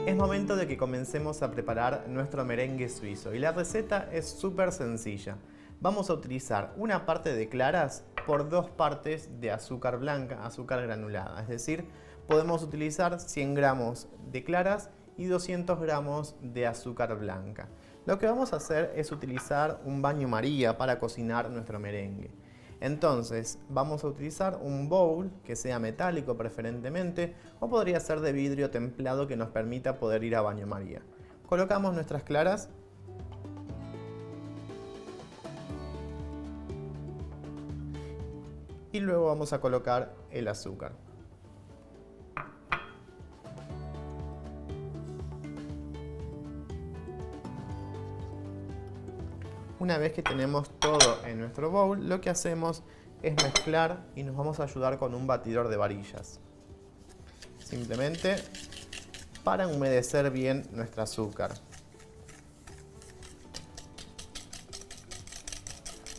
Es momento de que comencemos a preparar nuestro merengue suizo y la receta es súper sencilla. Vamos a utilizar una parte de claras por 2 partes de azúcar blanca, azúcar granulada. Es decir, podemos utilizar 100 gramos de claras y 200 gramos de azúcar blanca. Lo que vamos a hacer es utilizar un baño María para cocinar nuestro merengue. Entonces vamos a utilizar un bowl que sea metálico preferentemente o podría ser de vidrio templado que nos permita poder ir a baño María. Colocamos nuestras claras y luego vamos a colocar el azúcar. Una vez que tenemos todo en nuestro bowl, lo que hacemos es mezclar y nos vamos a ayudar con un batidor de varillas. Simplemente para humedecer bien nuestro azúcar.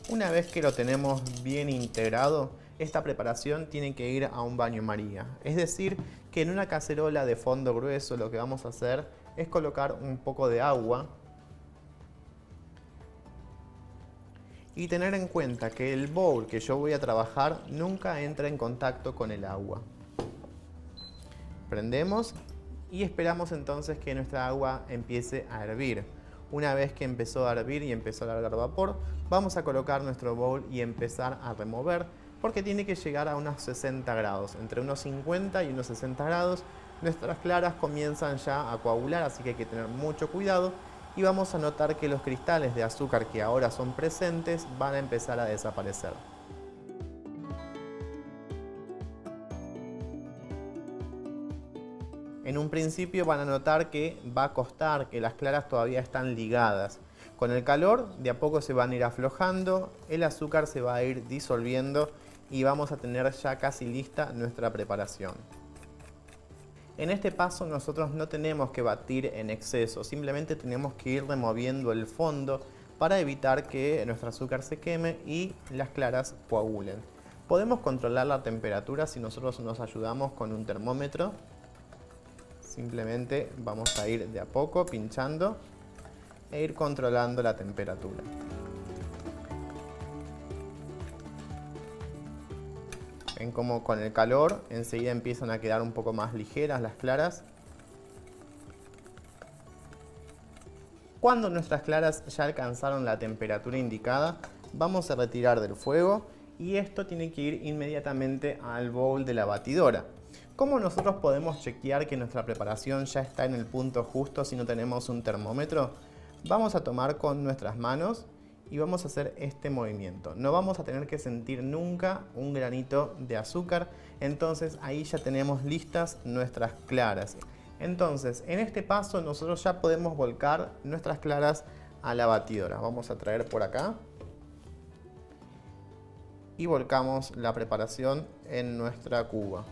Una vez que lo tenemos bien integrado, esta preparación tiene que ir a un baño María. Es decir, que en una cacerola de fondo grueso lo que vamos a hacer es colocar un poco de agua y tener en cuenta que el bowl que yo voy a trabajar nunca entra en contacto con el agua. Prendemos y esperamos entonces que nuestra agua empiece a hervir. Una vez que empezó a hervir y empezó a largar vapor, vamos a colocar nuestro bowl y empezar a remover porque tiene que llegar a unos 60 grados. Entre unos 50 y unos 60 grados nuestras claras comienzan ya a coagular, así que hay que tener mucho cuidado. Y vamos a notar que los cristales de azúcar que ahora son presentes van a empezar a desaparecer. En un principio van a notar que va a costar, que las claras todavía están ligadas. Con el calor de a poco se van a ir aflojando, el azúcar se va a ir disolviendo y vamos a tener ya casi lista nuestra preparación. En este paso nosotros no tenemos que batir en exceso, simplemente tenemos que ir removiendo el fondo para evitar que nuestro azúcar se queme y las claras coagulen. Podemos controlar la temperatura si nosotros nos ayudamos con un termómetro. Simplemente vamos a ir de a poco pinchando e ir controlando la temperatura. Ven como con el calor enseguida empiezan a quedar un poco más ligeras las claras. Cuando nuestras claras ya alcanzaron la temperatura indicada, vamos a retirar del fuego y esto tiene que ir inmediatamente al bowl de la batidora. ¿Cómo nosotros podemos chequear que nuestra preparación ya está en el punto justo si no tenemos un termómetro? Vamos a tomar con nuestras manos y vamos a hacer este movimiento. No vamos a tener que sentir nunca un granito de azúcar, entonces ahí ya tenemos listas nuestras claras. Entonces, en este paso nosotros ya podemos volcar nuestras claras a la batidora. Vamos a traer por acá y volcamos la preparación en nuestra cuba.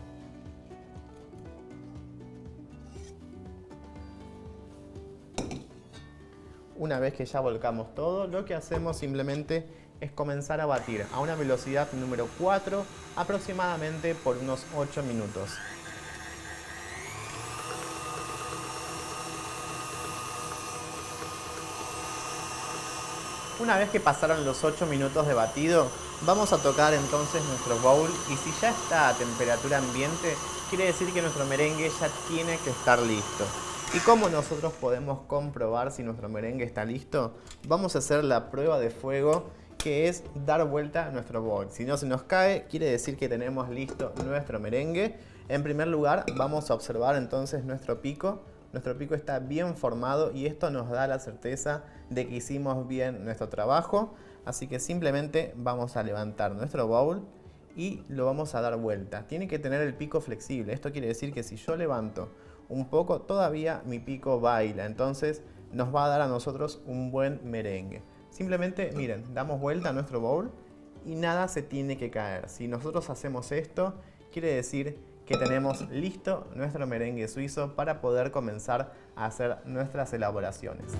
Una vez que ya volcamos todo, lo que hacemos simplemente es comenzar a batir a una velocidad número 4 aproximadamente por unos 8 minutos. Una vez que pasaron los 8 minutos de batido, vamos a tocar entonces nuestro bowl y si ya está a temperatura ambiente, quiere decir que nuestro merengue ya tiene que estar listo. ¿Y cómo nosotros podemos comprobar si nuestro merengue está listo? Vamos a hacer la prueba de fuego, que es dar vuelta a nuestro bowl. Si no se nos cae, quiere decir que tenemos listo nuestro merengue. En primer lugar, vamos a observar entonces nuestro pico. Nuestro pico está bien formado y esto nos da la certeza de que hicimos bien nuestro trabajo. Así que simplemente vamos a levantar nuestro bowl y lo vamos a dar vuelta. Tiene que tener el pico flexible. Esto quiere decir que si yo levanto un poco, todavía mi pico baila, entonces nos va a dar a nosotros un buen merengue. Simplemente, miren, damos vuelta a nuestro bowl y nada se tiene que caer. Si nosotros hacemos esto, quiere decir que tenemos listo nuestro merengue suizo para poder comenzar a hacer nuestras elaboraciones.